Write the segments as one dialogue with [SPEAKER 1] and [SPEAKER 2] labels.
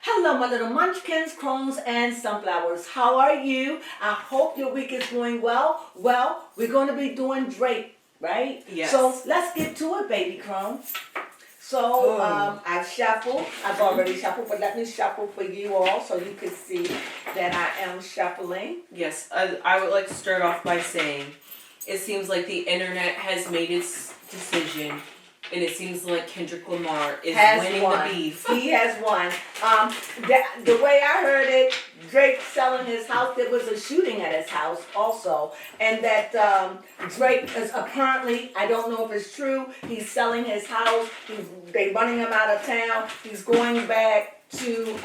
[SPEAKER 1] Hello, my little munchkins, crones, and sunflowers. How are you? I hope your week is going well. Well, we're going to be doing Drake, right?
[SPEAKER 2] Yes.
[SPEAKER 1] So let's get to it, baby crone. So I've shuffled. I've already shuffled, but let me shuffle for you all so you can see that I am shuffling.
[SPEAKER 2] Yes, I would like to start off by saying it seems like the internet has made its decision, and it seems like Kendrick Lamar is winning the beef.
[SPEAKER 1] He has won. The way I heard it, Drake selling his house. There was a shooting at his house also, and that Drake is apparently, I don't know if it's true, he's selling his house. They running him out of town. He's going back to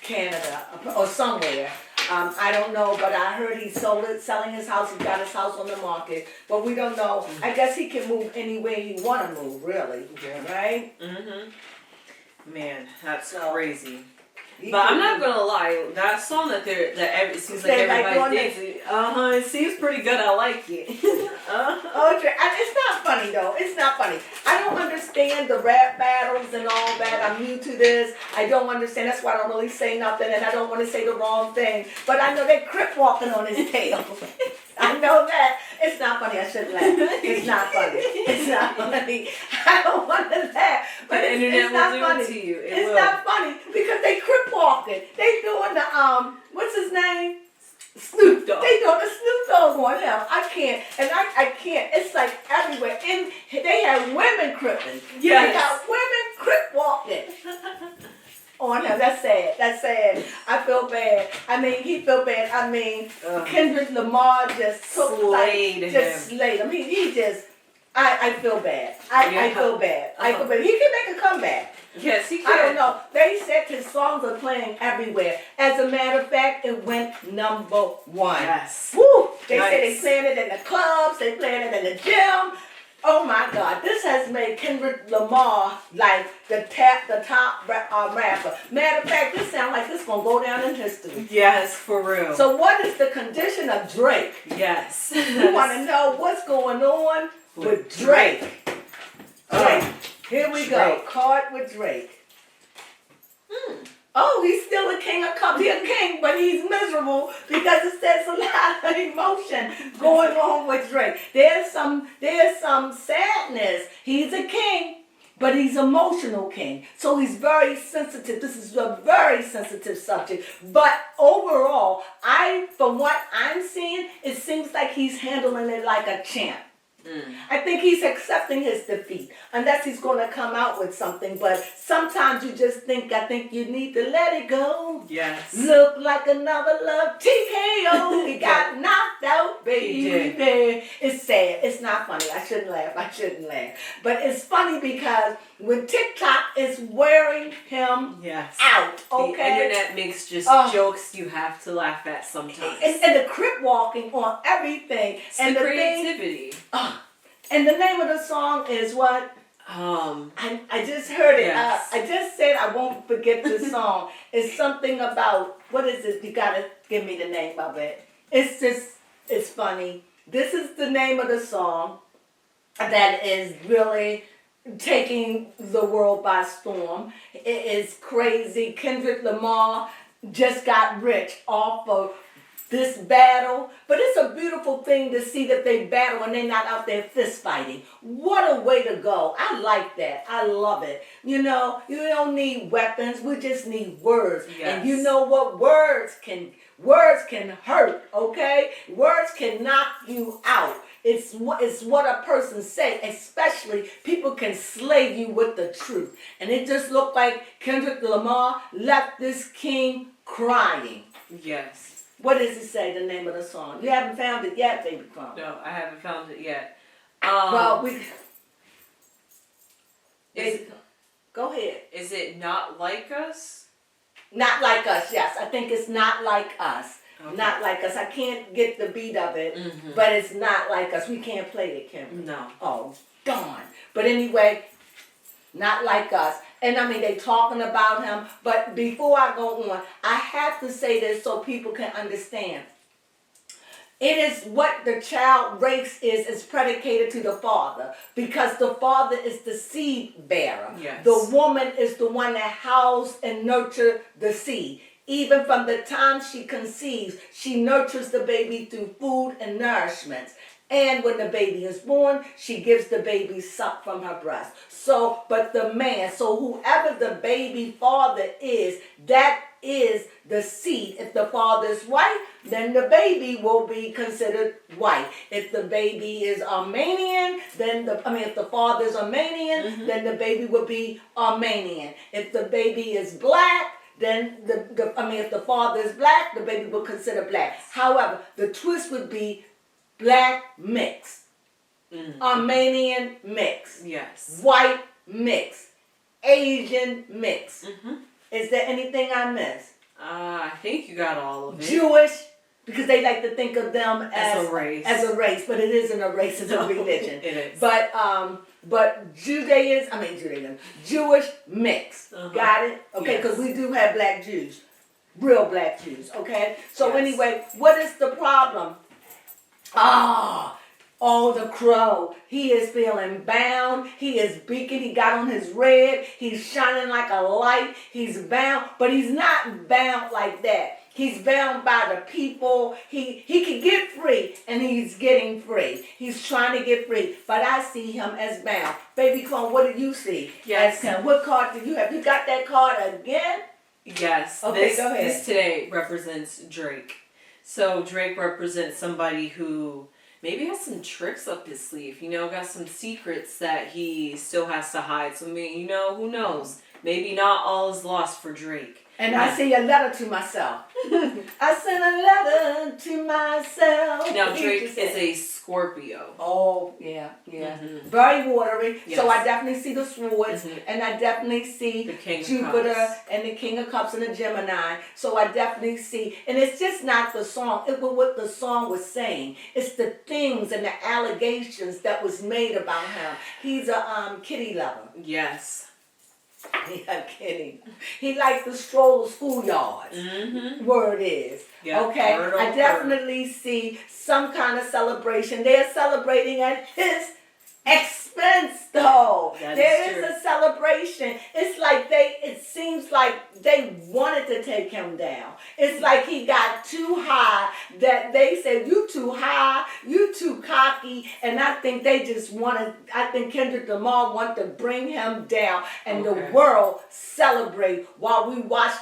[SPEAKER 1] Canada or somewhere. I don't know, but I heard he selling his house. He got his house on the market, but we don't know. Mm-hmm. I guess he can move anywhere he want to move, really. Yeah. Right?
[SPEAKER 2] Mm-hmm. Man, that's crazy. But I'm not gonna lie, that song it seems like everybody's dancing. It seems pretty good. I like it.
[SPEAKER 1] It's not funny though. It's not funny. I don't understand the rap battles and all that. I'm new to this. I don't understand. That's why I don't really say nothing, and I don't want to say the wrong thing. But I know they're crip walking on his tail. I know that. It's not funny. I shouldn't laugh. It's not funny. It's not funny. I don't want to laugh. But
[SPEAKER 2] the internet
[SPEAKER 1] it's not
[SPEAKER 2] will do
[SPEAKER 1] funny.
[SPEAKER 2] it to you.
[SPEAKER 1] It's not funny because they crip walking. They doing the what's his name? Snoop Dogg. They doing the Snoop Dogg on him. I can't. And I can't. It's like everywhere. And they have women cripping.
[SPEAKER 2] Yes.
[SPEAKER 1] They got women crip walking. On him. That's sad. That's sad. I feel bad. I mean, he feel bad. I mean, Kendrick Lamar just took
[SPEAKER 2] slayed him.
[SPEAKER 1] Slayed him. He just. I feel bad. I feel bad. I feel bad. He can make a comeback.
[SPEAKER 2] Yes, he can.
[SPEAKER 1] I don't know. They said his songs are playing everywhere. As a matter of fact, it went #1.
[SPEAKER 2] Yes.
[SPEAKER 1] Woo! They said they playing it in the clubs. They playing it in the gym. Oh my God, this has made Kendrick Lamar like the top rapper. Matter of fact, this sounds like this gonna go down in history.
[SPEAKER 2] Yes, for real.
[SPEAKER 1] So what is the condition of Drake?
[SPEAKER 2] Yes.
[SPEAKER 1] You want to know what's going on with Drake? Drake. Here we go. Card with Drake. Oh, he's still a king of cups. He's a king, but he's miserable because it says a lot of emotion going on with Drake. There's some sadness. He's a king, but he's emotional king. So he's very sensitive. This is a very sensitive subject. But overall, from what I'm seeing, it seems like he's handling it like a champ. I think he's accepting his defeat, unless he's going to come out with something. But sometimes you just I think you need to let it go.
[SPEAKER 2] Yes.
[SPEAKER 1] Look like another love TKO. He got knocked out, baby.
[SPEAKER 2] He did.
[SPEAKER 1] It's sad. It's not funny. I shouldn't laugh. But it's funny because when TikTok is wearing him out, okay?
[SPEAKER 2] The internet makes just jokes you have to laugh at sometimes.
[SPEAKER 1] And the crip walking on everything.
[SPEAKER 2] It's
[SPEAKER 1] and
[SPEAKER 2] the creativity.
[SPEAKER 1] And the name of the song is what? I just heard it.
[SPEAKER 2] Yes.
[SPEAKER 1] I just said I won't forget the song. It's something about, what is it? You gotta give me the name of it. It's funny. This is the name of the song that is really taking the world by storm. It is crazy. Kendrick Lamar just got rich off of this battle, but it's a beautiful thing to see that they battle and they're not out there fist fighting. What a way to go. I like that. I love it. You know, you don't need weapons. We just need words.
[SPEAKER 2] Yes.
[SPEAKER 1] And you know what? Words can hurt, okay? Words can knock you out. It's what a person say, especially people can slay you with the truth. And it just looked like Kendrick Lamar left this king crying.
[SPEAKER 2] Yes.
[SPEAKER 1] What does it say, the name of the song? You haven't found it yet, baby Crone.
[SPEAKER 2] No, I haven't found it yet.
[SPEAKER 1] Go ahead.
[SPEAKER 2] Is it Not Like Us?
[SPEAKER 1] Not Like Us, yes. I think it's Not Like Us.
[SPEAKER 2] Okay.
[SPEAKER 1] Not Like Us. I can't get the beat of it, but it's Not Like Us. We can't play it, Kim.
[SPEAKER 2] No.
[SPEAKER 1] Oh, darn. But anyway, Not Like Us. And I mean, they talking about him. But before I go on, I have to say this so people can understand. It is what the child race is predicated to the father, because the father is the seed bearer.
[SPEAKER 2] Yes.
[SPEAKER 1] The woman is the one that houses and nurtures the seed. Even from the time she conceives, she nurtures the baby through food and nourishment. And when the baby is born, she gives the baby suck from her breast. So, but the man, so whoever the baby father is, that is the seed. If the father is white, then the baby will be considered white. If the baby is Armenian, if the father is Armenian, then the baby will be Armenian. If the baby is black, then if the father is black, the baby will consider black. However, the twist would be black mix, Armenian mix,
[SPEAKER 2] yes,
[SPEAKER 1] white mix, Asian mix. Is there anything I missed?
[SPEAKER 2] I think you got all of it.
[SPEAKER 1] Jewish, because they like to think of them as
[SPEAKER 2] a race,
[SPEAKER 1] but it isn't a race; it's a religion.
[SPEAKER 2] It is.
[SPEAKER 1] But Judaism, Jewish mix. Got it? Okay, because we do have black Jews, real black Jews. Okay, so anyway, what is the problem? The crow. He is feeling bound. He is beacon. He got on his red. He's shining like a light. He's bound, but he's not bound like that. He's bound by the people. He can get free, and he's getting free. He's trying to get free, but I see him as bound. Baby Crone, what do you see?
[SPEAKER 2] Yes.
[SPEAKER 1] What card do you have? You got that card again?
[SPEAKER 2] Yes.
[SPEAKER 1] Okay, go ahead.
[SPEAKER 2] This today represents Drake. So Drake represents somebody who maybe has some tricks up his sleeve, got some secrets that he still has to hide. So, who knows? Maybe not all is lost for Drake.
[SPEAKER 1] And I see a letter to myself. I sent a letter to myself.
[SPEAKER 2] Now, Drake is a Scorpio.
[SPEAKER 1] Oh, yeah. Very watery.
[SPEAKER 2] Yes.
[SPEAKER 1] So I definitely see the swords, and I definitely see
[SPEAKER 2] the King
[SPEAKER 1] Jupiter
[SPEAKER 2] of Cups.
[SPEAKER 1] and the King of Cups and the Gemini. So I definitely see, and it's just not the song. It was what the song was saying. It's the things and the allegations that was made about him. He's a kitty lover.
[SPEAKER 2] Yes.
[SPEAKER 1] Yeah, kidding. He likes to stroll the schoolyards. Word is.
[SPEAKER 2] Yeah,
[SPEAKER 1] okay. I definitely see some kind of celebration. They're celebrating at his expense, though. There is a celebration. It seems like they wanted to take him down. It's like he got too high, that they said, you too high, you too cocky, and I think they just I think Kendrick Lamar wanted to bring him down, and the world celebrate while we watch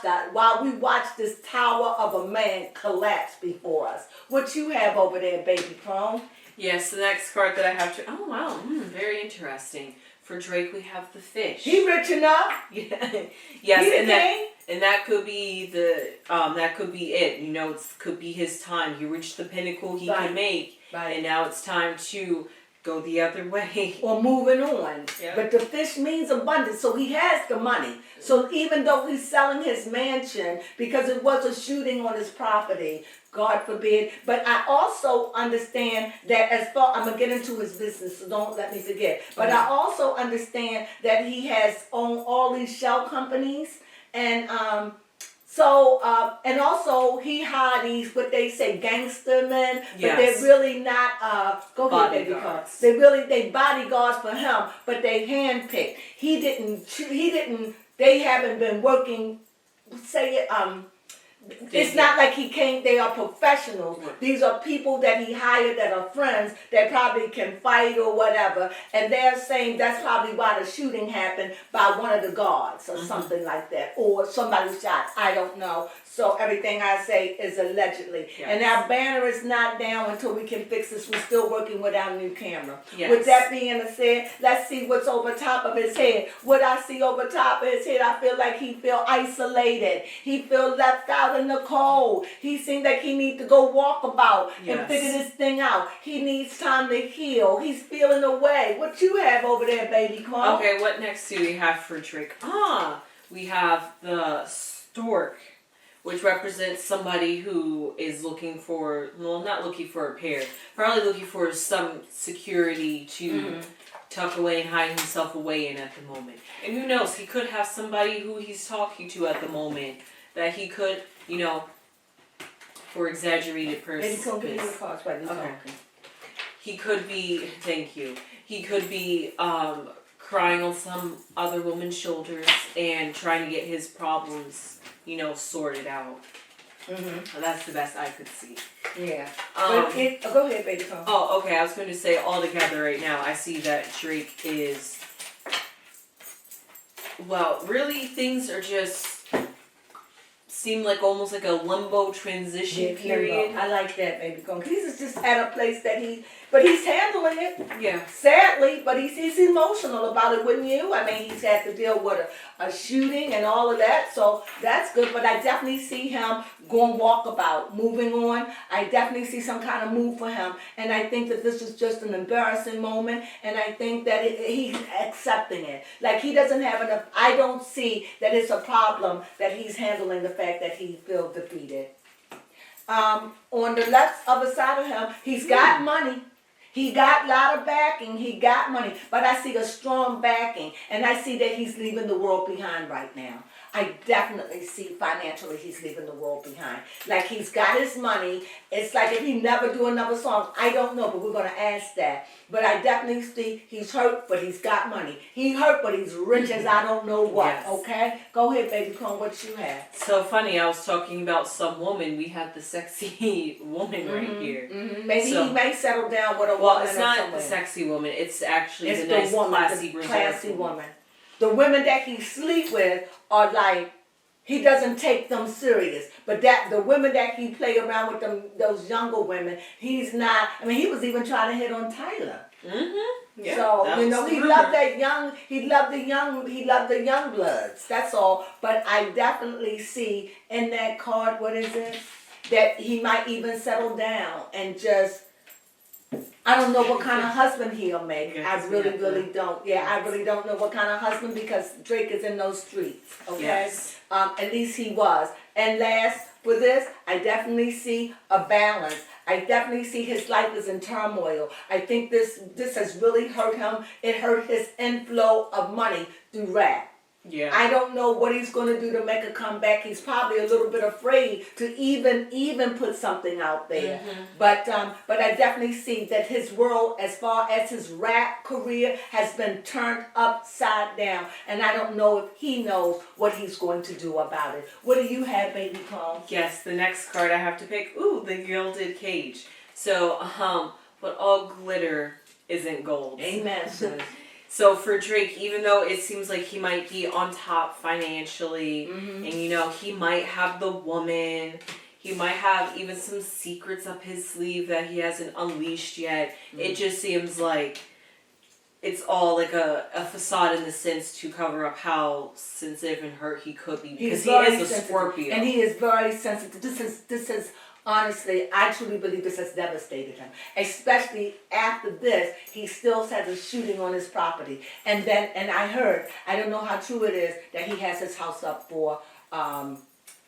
[SPEAKER 1] this tower of a man collapse before us. What you have over there, baby Crone?
[SPEAKER 2] Yes, the next card that I have to... Oh, wow. Very interesting. For Drake, we have the fish.
[SPEAKER 1] He rich enough.
[SPEAKER 2] Yeah. Yes, and that could be that could be it. It could be his time. He reached the pinnacle he can make. Right. And now it's time to go the other way.
[SPEAKER 1] Or moving on. Yep. But the fish means abundance, so he has the money. So even though he's selling his mansion because it was a shooting on his property, God forbid. But I also understand that I'm going to get into his business, so don't let me forget. But I also understand that he has owned all these shell companies. And and also he hired these, what they say, gangster men, but they're really not,
[SPEAKER 2] bodyguards.
[SPEAKER 1] They bodyguards for him, but they handpicked. They haven't been working, it's not like he came, they are professionals. These are people that he hired that are friends that probably can fight or whatever. And they're saying that's probably why the shooting happened by one of the guards or something like that. Or somebody shot. I don't know. So everything I say is allegedly. Yes. And our banner is not down until we can fix this. We're still working with our new camera. Yes. With that being said, let's see what's over top of his head. What I see over top of his head, I feel like he feel isolated. He feel left out in the cold. He seems like he needs to go walk about and figure this thing out. He needs time to heal. He's feeling away. What you have over there, baby Crone?
[SPEAKER 2] Okay, what next do we have for Drake? We have the stork, which represents somebody who is looking for, not looking for a pair, probably looking for some security to tuck away and hide himself away in at the moment. And who knows, he could have somebody who he's talking to at the moment that he could, for exaggerated
[SPEAKER 1] Maybe
[SPEAKER 2] purposes.
[SPEAKER 1] come give me the cards while you're
[SPEAKER 2] Okay.
[SPEAKER 1] talking.
[SPEAKER 2] He could be, thank you. He could be crying on some other woman's shoulders and trying to get his problems, sorted out. That's the best I could see.
[SPEAKER 1] Yeah. But go ahead, baby. Come.
[SPEAKER 2] Oh, okay. I was going to say all together right now, I see that Drake is. Well, really, things are just seem like almost like a limbo transition period.
[SPEAKER 1] Limbo. I like that, baby. Come. He's just at a place that but he's handling it.
[SPEAKER 2] Yeah.
[SPEAKER 1] Sadly, but he's emotional about it, wouldn't you? I mean, he's had to deal with a shooting and all of that, so that's good. But I definitely see him going walkabout, moving on. I definitely see some kind of move for him, and I think that this is just an embarrassing moment, and I think that he's accepting it. Like, he doesn't have enough. I don't see that it's a problem that he's handling the fact that he feels defeated. On the left other side of him, he's got money. He got a lot of backing. He got money. But I see a strong backing. And I see that he's leaving the world behind right now. I definitely see financially he's leaving the world behind. Like, he's got his money. It's like if he never do another song. I don't know, but we're going to ask that. But I definitely see he's hurt, but he's got money. He hurt, but he's rich as I don't know what.
[SPEAKER 2] Yes.
[SPEAKER 1] Okay? Go ahead, baby. Come what you have.
[SPEAKER 2] So funny, I was talking about some woman. We have the sexy woman right here.
[SPEAKER 1] Maybe
[SPEAKER 2] So-
[SPEAKER 1] he may settle down with a woman.
[SPEAKER 2] Well, it's
[SPEAKER 1] or
[SPEAKER 2] not
[SPEAKER 1] somewhere.
[SPEAKER 2] the sexy woman. It's actually
[SPEAKER 1] It's
[SPEAKER 2] the nice,
[SPEAKER 1] woman,
[SPEAKER 2] classy,
[SPEAKER 1] the
[SPEAKER 2] reserved
[SPEAKER 1] classy woman. The women that he sleep with are like, he doesn't take them serious. But the women that he play around with them, those younger women, he's not. I mean, he was even trying to hit on Tyler.
[SPEAKER 2] Yeah,
[SPEAKER 1] So
[SPEAKER 2] that
[SPEAKER 1] he
[SPEAKER 2] was the
[SPEAKER 1] loved
[SPEAKER 2] rumor.
[SPEAKER 1] that young. He loved the young bloods. That's all. But I definitely see in that card, what is it? That he might even settle down and just. I don't know what kind of husband he'll make.
[SPEAKER 2] Yes,
[SPEAKER 1] I really
[SPEAKER 2] yeah.
[SPEAKER 1] don't. Yeah, I really don't know what kind of husband because Drake is in those streets. Okay.
[SPEAKER 2] Yes.
[SPEAKER 1] At least he was. And last for this, I definitely see a balance. I definitely see his life is in turmoil. I think this has really hurt him. It hurt his inflow of money through rap.
[SPEAKER 2] Yeah.
[SPEAKER 1] I don't know what he's going to do to make a comeback. He's probably a little bit afraid to even put something out there. But I definitely see that his world, as far as his rap career, has been turned upside down. And I don't know if he knows what he's going to do about it. What do you have, baby Crones?
[SPEAKER 2] Yes, the next card I have to pick. Ooh, the Gilded Cage. So, but all glitter isn't gold.
[SPEAKER 1] Amen, sis.
[SPEAKER 2] So for Drake, even though it seems like he might be on top financially, and he might have the woman, he might have even some secrets up his sleeve that he hasn't unleashed yet. It just seems like it's all like a facade in the sense to cover up how sensitive and hurt he could be because he is a Scorpio.
[SPEAKER 1] And he is very sensitive. This is honestly, I truly believe this has devastated him. Especially after this, he still has a shooting on his property. And I heard, I don't know how true it is, that he has his house up for on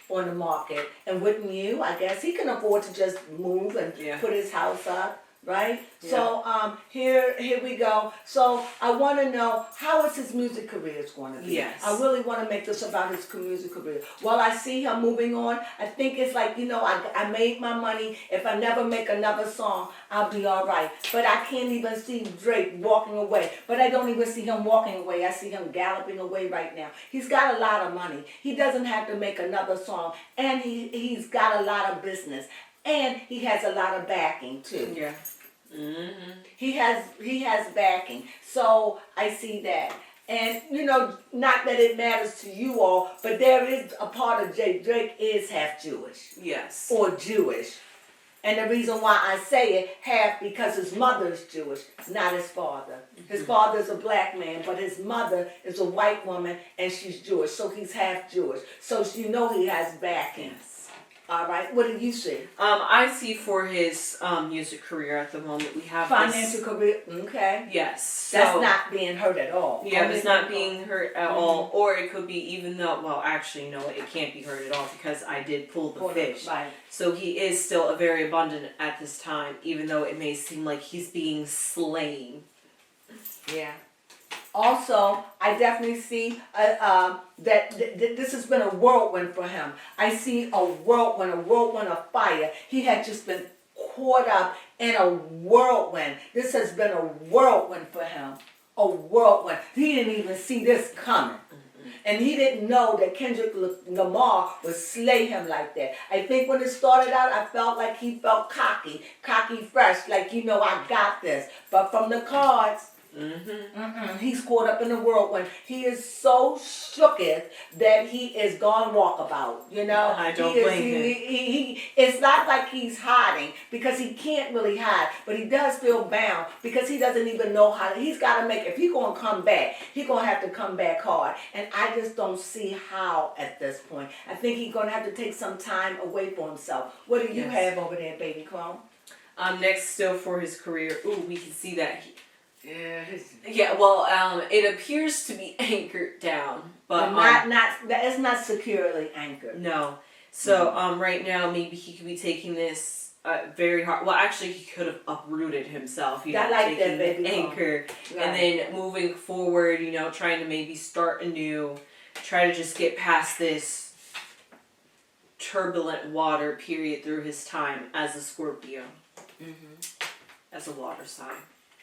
[SPEAKER 1] the market. And wouldn't you? I guess he can afford to just move and put his house up. Right?
[SPEAKER 2] Yeah.
[SPEAKER 1] So here we go. So I want to know, how is his music career going to be?
[SPEAKER 2] Yes.
[SPEAKER 1] I really want to make this about his music career. Well, I see him moving on. I think it's like, I made my money. If I never make another song, I'll be all right. But I can't even see Drake walking away. But I don't even see him walking away. I see him galloping away right now. He's got a lot of money. He doesn't have to make another song. And he's got a lot of business. And he has a lot of backing too.
[SPEAKER 2] Yeah.
[SPEAKER 1] He has backing. So I see that. And not that it matters to you all, but there is a part of Drake is half Jewish.
[SPEAKER 2] Yes.
[SPEAKER 1] Or Jewish. And the reason why I say it, half, because his mother is Jewish, not his father. His father is a black man, but his mother is a white woman, and she's Jewish. So he's half Jewish. So he has backing.
[SPEAKER 2] Yes.
[SPEAKER 1] All right. What do you see?
[SPEAKER 2] I see for his music career at the moment we have
[SPEAKER 1] Financial career. Okay.
[SPEAKER 2] Yes.
[SPEAKER 1] That's not being hurt at all.
[SPEAKER 2] Yeah, it's not being hurt at all. Or it could be even though, well, actually, no, it can't be hurt at all because I did pull the fish.
[SPEAKER 1] Right.
[SPEAKER 2] So he is still very abundant at this time, even though it may seem like he's being slain.
[SPEAKER 1] Yeah. Also, I definitely see that this has been a whirlwind for him. I see a whirlwind of fire. He had just been caught up in a whirlwind. This has been a whirlwind for him. A whirlwind. He didn't even see this coming. And he didn't know that Kendrick Lamar would slay him like that. I think when it started out, I felt like he felt cocky fresh, like, I got this. But from the cards, he's caught up in the whirlwind. He is so shooketh that he is gone walkabout.
[SPEAKER 2] I don't blame him.
[SPEAKER 1] It's not like he's hiding, because he can't really hide, but he does feel bound because he doesn't even know how. He's got to make. If he's gonna come back, he's gonna have to come back hard, and I just don't see how at this point. I think he's gonna have to take some time away for himself. What do you have over there, baby Crone?
[SPEAKER 2] Next, still for his career. Ooh, we can see that.
[SPEAKER 1] Yeah.
[SPEAKER 2] Well, it appears to be anchored down, but
[SPEAKER 1] it's not securely anchored.
[SPEAKER 2] No. So right now maybe he could be taking this very hard. Well, actually, he could have uprooted himself.
[SPEAKER 1] I like
[SPEAKER 2] taking
[SPEAKER 1] that, baby.
[SPEAKER 2] Anchor,
[SPEAKER 1] Right.
[SPEAKER 2] and then moving forward. Trying to maybe start anew. Try to just get past this turbulent water period through his time as a Scorpio, as a water sign.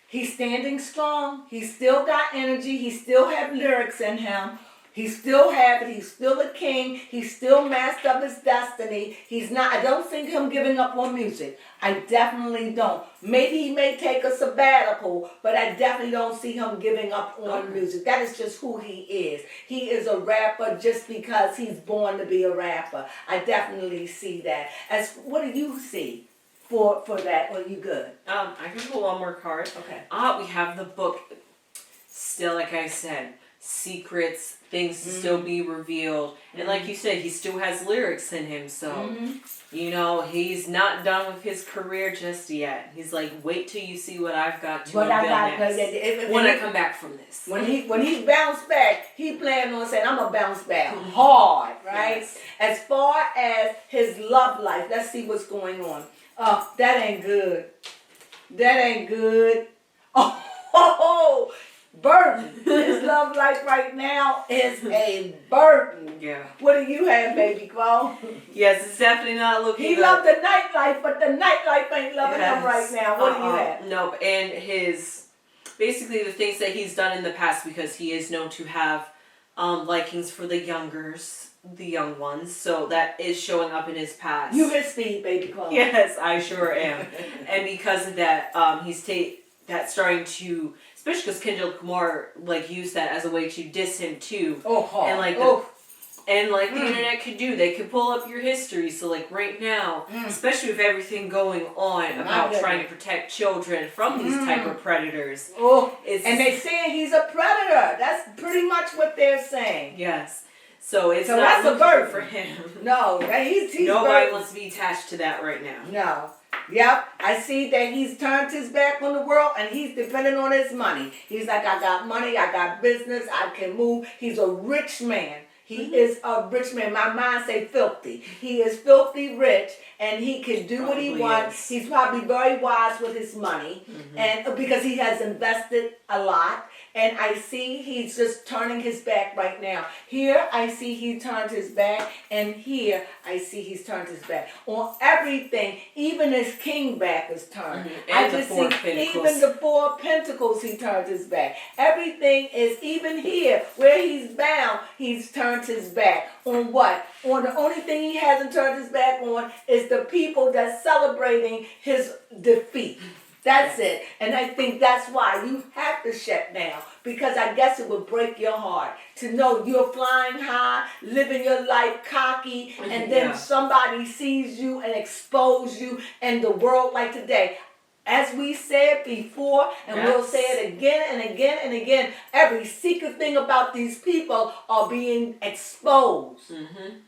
[SPEAKER 1] He's standing strong. He's still got energy. He still have lyrics in him. He still have it. He's still a king. He's still master of his destiny. He's not. I don't think him giving up on music. I definitely don't. Maybe he may take a sabbatical, but I definitely don't see him giving up on music. That is just who he is. He is a rapper just because he's born to be a rapper. I definitely see that. What do you see for that? Are you good?
[SPEAKER 2] I can pull one more card.
[SPEAKER 1] Okay.
[SPEAKER 2] We have the book. Still, like I said, secrets, things to still be revealed. And like you said, he still has lyrics in him. So, he's not done with his career just yet. He's like, wait till you see what I've got to unveil next. When I come back from this.
[SPEAKER 1] When he bounced back, he planned on saying, I'm going to bounce back hard, right?
[SPEAKER 2] Yes.
[SPEAKER 1] As far as his love life, let's see what's going on. That ain't good. That ain't good. Oh, burden. His love life right now is a burden.
[SPEAKER 2] Yeah.
[SPEAKER 1] What do you have, baby Crow?
[SPEAKER 2] Yes, it's definitely not looking
[SPEAKER 1] He
[SPEAKER 2] good.
[SPEAKER 1] loved the nightlife, but the nightlife ain't loving him right now. What do you have?
[SPEAKER 2] Nope. And basically the things that he's done in the past, because he is known to have likings for the young ones, so that is showing up in his past.
[SPEAKER 1] You his speed, baby Crow.
[SPEAKER 2] Yes, I sure am. And because of that, that's starting to, especially because Kendrick Lamar used that as a way to diss him too.
[SPEAKER 1] Oh, hard.
[SPEAKER 2] And the internet could do, they could pull up your history. So right now, especially with everything going on about trying to protect children from these type of predators.
[SPEAKER 1] And they saying he's a predator. That's pretty much what they're saying.
[SPEAKER 2] Yes. So it's not
[SPEAKER 1] that's a bird
[SPEAKER 2] for him.
[SPEAKER 1] No, he's
[SPEAKER 2] nobody wants to be attached to that right now.
[SPEAKER 1] No. Yep, I see that he's turned his back on the world and he's depending on his money. He's like, I got money, I got business, I can move. He's a rich man. He is a rich man. My mind say filthy. He is filthy rich, and he can do what he wants. He's probably very wise with his money, and because he has invested a lot. And I see he's just turning his back right now. Here I see he turned his back, and here I see he's turned his back on everything. Even his king back is turned. I just see even the 4 of Pentacles he turned his back. Everything is, even here where he's bound, he's turned his back on what? On the only thing he hasn't turned his back on is the people that's celebrating his defeat. That's it. And I think that's why you have to shut down, because I guess it would break your heart to know you're flying high, living your life cocky, and then somebody sees you and expose you in the world like today. As we said before, and we'll say it again and again and again, every secret thing about these people are being exposed.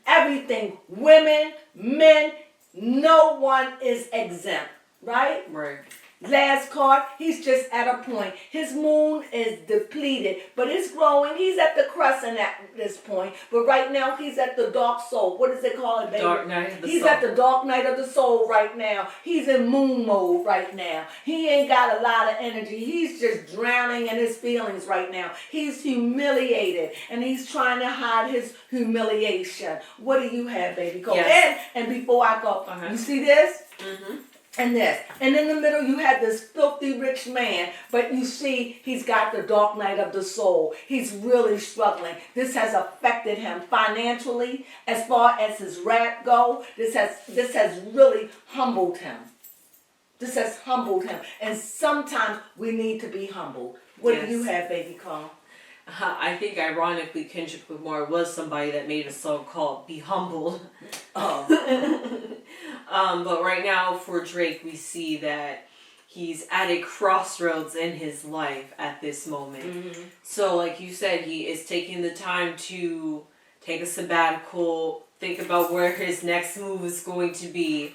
[SPEAKER 1] Everything, women, men, no one is exempt, right?
[SPEAKER 2] Right.
[SPEAKER 1] Last card, he's just at a point. His moon is depleted, but it's growing. He's at the crescent at this point. But right now, he's at the dark soul. What does it call it, baby?
[SPEAKER 2] Dark night of the
[SPEAKER 1] He's
[SPEAKER 2] soul.
[SPEAKER 1] at the dark night of the soul right now. He's in moon mode right now. He ain't got a lot of energy. He's just drowning in his feelings right now. He's humiliated, and he's trying to hide his humiliation. What do you have, baby? Go.
[SPEAKER 2] Yes.
[SPEAKER 1] And before I go, you see this?
[SPEAKER 2] Mm-hmm.
[SPEAKER 1] And this. And in the middle, you have this filthy rich man, but you see he's got the dark night of the soul. He's really struggling. This has affected him financially, as far as his rap go. This has really humbled him. This has humbled him. And sometimes we need to be humbled. What do you have, baby Carl?
[SPEAKER 2] I think ironically Kendrick Lamar was somebody that made a song called Be Humbled. But right now for Drake we see that he's at a crossroads in his life at this moment. Mm-hmm. So like you said, he is taking the time to take a sabbatical, think about where his next move is going to be.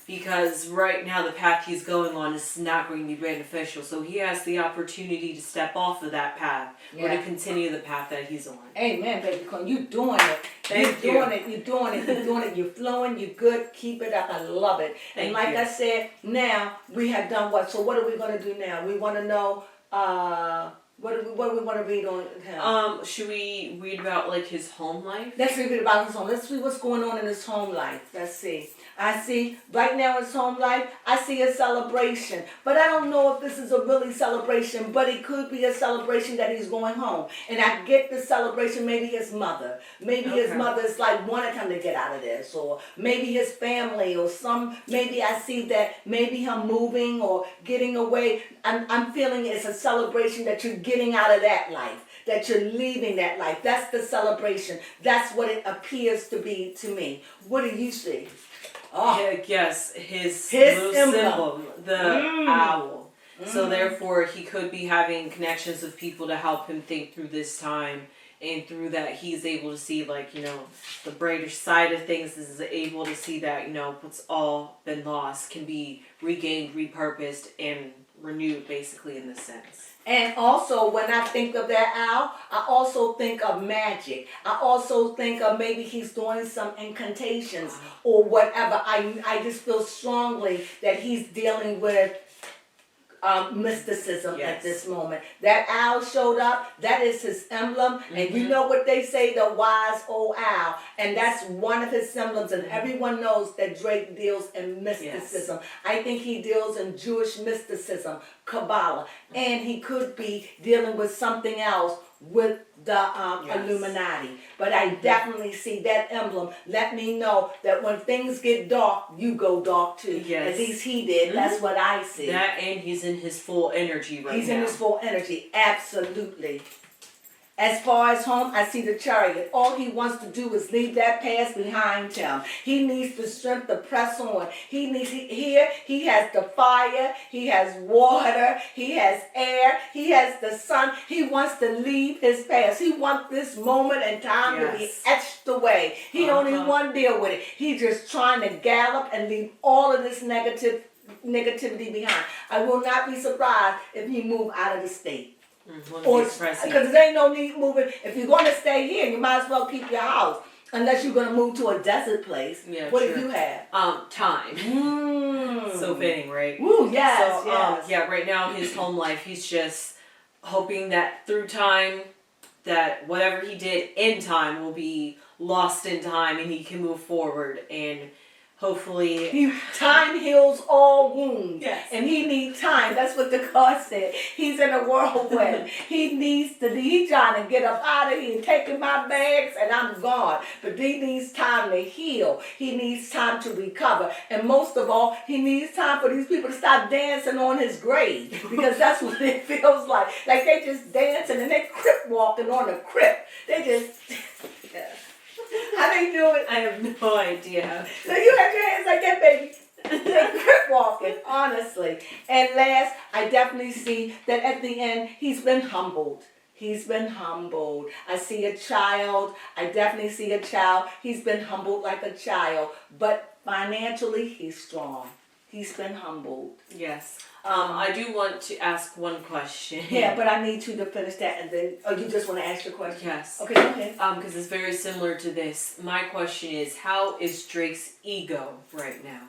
[SPEAKER 2] Because right now the path he's going on is not going to be beneficial. So he has the opportunity to step off of that path or to continue the path that he's on.
[SPEAKER 1] Amen, baby. You're doing it. You're doing it. You're flowing. You're good. Keep it up. I love it. And like I said, now we have done what? So what are we going to do now? We want to know... What do we want to read on him?
[SPEAKER 2] Should we read about like his home life?
[SPEAKER 1] Let's read about his home. Let's see what's going on in his home life. Let's see. I see right now in his home life, I see a celebration. But I don't know if this is a really celebration, but it could be a celebration that he's going home. And I get the celebration, maybe his mother. Maybe his mother is like wanted him to get out of this. Or maybe his family or maybe I see that maybe him moving or getting away. I'm feeling it's a celebration that you're getting out of that life, that you're leaving that life. That's the celebration. That's what it appears to be to me. What do you see?
[SPEAKER 2] Oh. Yes, his little symbol, the owl. So therefore, he could be having connections with people to help him think through this time. And through that, he's able to see, like, the brighter side of things, is able to see that, what's all been lost can be regained, repurposed, and renewed, basically, in this sense.
[SPEAKER 1] And also, when I think of that owl, I also think of magic. I also think of maybe he's doing some incantations or whatever. I just feel strongly that he's dealing with mysticism at this moment. That owl showed up. That is his emblem. And you know what they say, the wise old owl. And that's one of his emblems. And everyone knows that Drake deals in mysticism. Yes. I think he deals in Jewish mysticism, Kabbalah. And he could be dealing with something else with the Illuminati. But I definitely see that emblem. Let me know that when things get dark, you go dark too. Yes. At least he did. That's what I see.
[SPEAKER 2] That, and he's in his full energy right now.
[SPEAKER 1] He's in his full energy. Absolutely. As far as home, I see the Chariot. All he wants to do is leave that past behind him. He needs the strength to press on. He has the fire, he has water, he has air, he has the sun. He wants to leave his past. He wants this moment in time to be etched away. He don't even want to deal with it. He's just trying to gallop and leave all of this negativity behind. I will not be surprised if he move out of the state. Because there ain't no need moving. If you're going to stay here, you might as well keep your house. Unless you're going to move to a desert place. Yeah, what do you have?
[SPEAKER 2] Time. So fitting, right?
[SPEAKER 1] Ooh, yes,
[SPEAKER 2] yes. Right now in his home life, he's just hoping that through time, that whatever he did in time will be lost in time and he can move forward and hopefully...
[SPEAKER 1] Time heals all wounds. Yes. And he needs time. That's what the card said. He's in a whirlwind. He's trying to get up out of here and taking my bags and I'm gone. But he needs time to heal. He needs time to recover. And most of all, he needs time for these people to stop dancing on his grave. Because that's what it feels like. Like they just dancing and they crip walking on the crip. They just... How they do it?
[SPEAKER 2] I have no idea.
[SPEAKER 1] So you have your hands like that, baby. They're crip walking, honestly. And last, I definitely see that at the end, he's been humbled. He's been humbled. I see a child. I definitely see a child. He's been humbled like a child. But financially, he's strong. He's been humbled.
[SPEAKER 2] Yes. I do want to ask one question.
[SPEAKER 1] Yeah, but I need you to finish that, and then, you just want to ask your question?
[SPEAKER 2] Yes.
[SPEAKER 1] Okay, go ahead.
[SPEAKER 2] Because it's very similar to this. My question is, how is Drake's ego right now?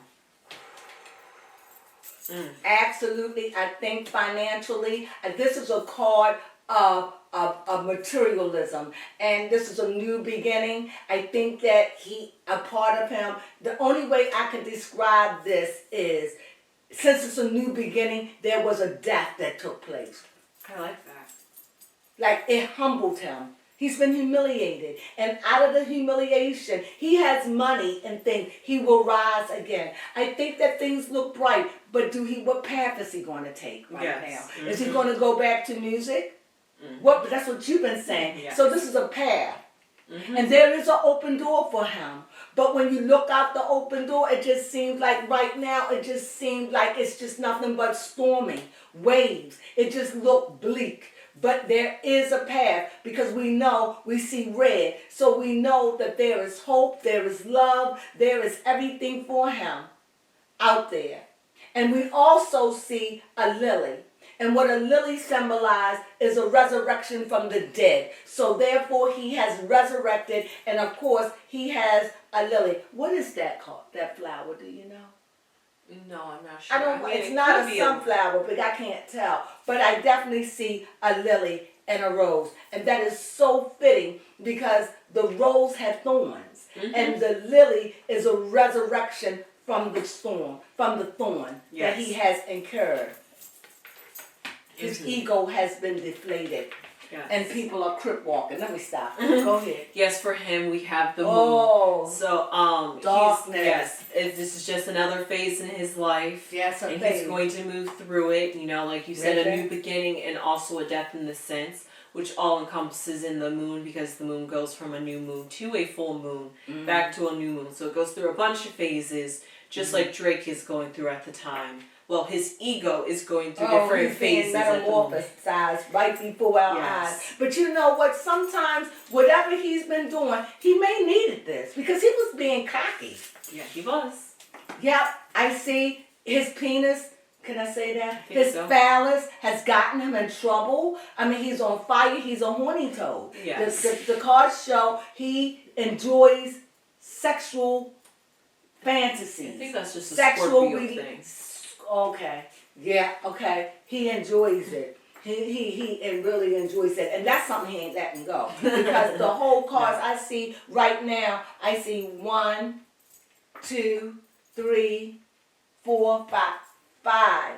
[SPEAKER 1] Absolutely. I think financially, this is a card of materialism, and this is a new beginning. I think that a part of him, the only way I can describe this is, since it's a new beginning, there was a death that took place.
[SPEAKER 2] I like that.
[SPEAKER 1] Like, it humbled him. He's been humiliated. And out of the humiliation, he has money and thinks he will rise again. I think that things look bright, but what path is he going to take now?
[SPEAKER 2] Mm-hmm.
[SPEAKER 1] Is he going to go back to music? Mm-hmm. That's what you've been saying. Yes. So this is a path. Mm-hmm. And there is an open door for him. But when you look out the open door, it just seems like right now, it just seems like it's just nothing but stormy waves. It just looked bleak. But there is a path, because we see red. So we know that there is hope, there is love, there is everything for him out there. And we also see a lily. And what a lily symbolizes is a resurrection from the dead. So therefore he has resurrected, and of course he has a lily. What is that called, that flower, do you know?
[SPEAKER 2] No, I'm not sure.
[SPEAKER 1] It's not a sunflower, but I can't tell. But I definitely see a lily and a rose. And that is so fitting, because the rose had thorns. Mm-hmm. And the lily is a resurrection from the storm, from the thorn that he has incurred. His ego has been deflated. Yes. And people are crip walking. Let me stop. Go ahead.
[SPEAKER 2] Yes, for him we have the moon.
[SPEAKER 1] Oh,
[SPEAKER 2] so
[SPEAKER 1] darkness.
[SPEAKER 2] This is just another phase in his life.
[SPEAKER 1] Yes,
[SPEAKER 2] and he's going to move through it. You know, like you said, a new beginning and also a death in the sense, which all encompasses in the moon, because the moon goes from a new moon to a full moon, back to a new moon. So it goes through a bunch of phases, just like Drake is going through at the time. Well, his ego is going through different phases.
[SPEAKER 1] Metamorphosized right before our eyes. But you know what? Sometimes, whatever he's been doing, he may needed this, because he was being cocky.
[SPEAKER 2] Yeah, he was.
[SPEAKER 1] Yep, I see his penis. Can I say that? His phallus has gotten him in trouble. I mean, he's on fire. He's a horny toad.
[SPEAKER 2] Yes.
[SPEAKER 1] The cards show he enjoys sexual fantasies.
[SPEAKER 2] I think that's just a Scorpio thing.
[SPEAKER 1] Okay. Yeah, okay. He enjoys it. He really enjoys it. And that's something he ain't letting go. Because the whole cards I see right now, I see 1, 2, 3, 4, 5 of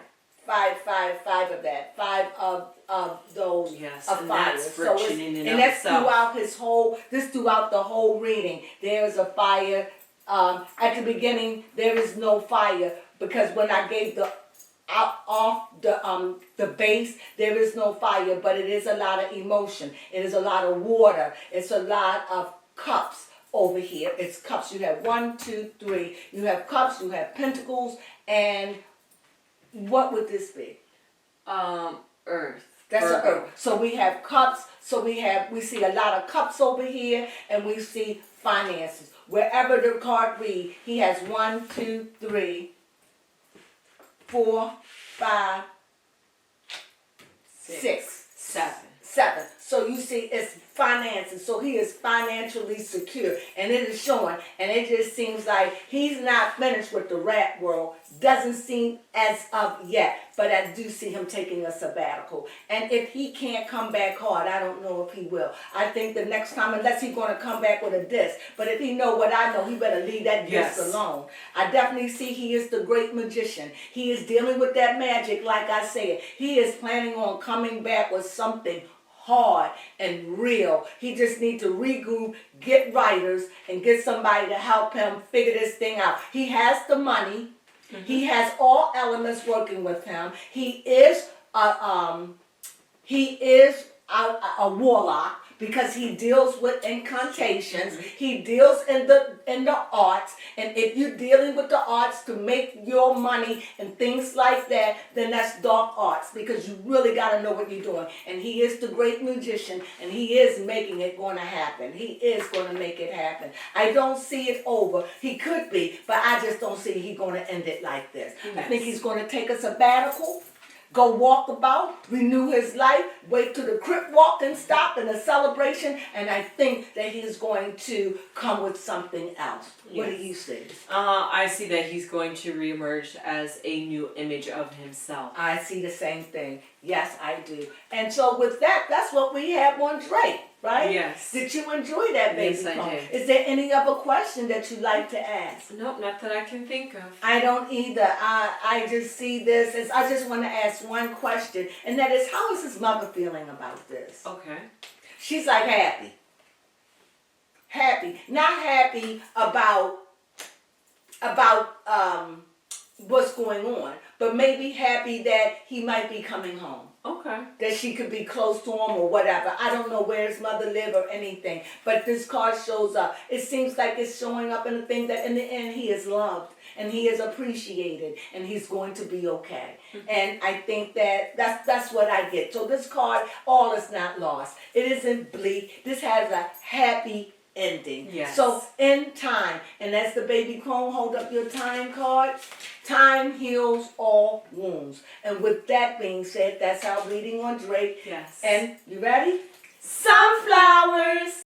[SPEAKER 1] that. 5 of those of fire.
[SPEAKER 2] That's friction
[SPEAKER 1] and that's throughout throughout the whole reading. There's a fire. At the beginning, there is no fire, because when I gave the base, there is no fire, but it is a lot of emotion. It is a lot of water. It's a lot of cups over here. It's cups. You have 1, 2, 3. You have cups. You have pentacles, and what would this be?
[SPEAKER 2] Earth.
[SPEAKER 1] That's an earth. So we have cups. So we see a lot of cups over here, and we see finances. Wherever the card reads, he has 1, 2, 3, 4, 5, 6, 7. So you see, it's finances. So he is financially secure, and it is showing. And it just seems like he's not finished with the rap world. Doesn't seem as of yet, but I do see him taking a sabbatical. And if he can't come back hard, I don't know if he will. I think the next time, unless he's going to come back with a disc, but if he know what I know, he better leave that disc alone. I definitely see he is the great magician. He is dealing with that magic, like I said. He is planning on coming back with something hard and real. He just needs to regroup, get writers, and get somebody to help him figure this thing out. He has the money. Mm-hmm. He has all elements working with him. He is a warlock, because he deals with incantations. He deals in the arts, and if you're dealing with the arts to make your money and things like that, then that's dark arts, because you really got to know what you're doing. And he is the great musician, and he is making it going to happen. He is going to make it happen. I don't see it over. He could be, but I just don't see he going to end it like this.
[SPEAKER 2] Yes.
[SPEAKER 1] I think he's going to take a sabbatical, go walk about, renew his life, wait till the crip walk and stop in a celebration, and I think that he's going to come with something else. What do
[SPEAKER 2] Yes.
[SPEAKER 1] you see?
[SPEAKER 2] I see that he's going to reemerge as a new image of himself.
[SPEAKER 1] I see the same thing. Yes, I do. And so with that, that's what we have on Drake, right?
[SPEAKER 2] Yes.
[SPEAKER 1] Did you enjoy that, baby?
[SPEAKER 2] Yes, I
[SPEAKER 1] Crone?
[SPEAKER 2] did.
[SPEAKER 1] Is there any other question that you'd like to ask?
[SPEAKER 2] Nope, not that I can think of.
[SPEAKER 1] I don't either. I just see this as, I just want to ask one question, and that is, how is his mother feeling about this?
[SPEAKER 2] Okay.
[SPEAKER 1] She's like happy. Happy. Not happy about what's going on, but maybe happy that he might be coming home.
[SPEAKER 2] Okay.
[SPEAKER 1] That she could be close to him or whatever. I don't know where his mother live or anything, but this card shows up. It seems like it's showing up in the thing that in the end he is loved and he is appreciated and he's going to be okay. And I think that's what I get. So this card, all is not lost. It isn't bleak. This has a happy ending.
[SPEAKER 2] Yes.
[SPEAKER 1] So in time, and as the baby Crone, hold up your time card. Time heals all wounds. And with that being said, that's our reading on Drake.
[SPEAKER 2] Yes.
[SPEAKER 1] And you ready?
[SPEAKER 2] Sunflowers!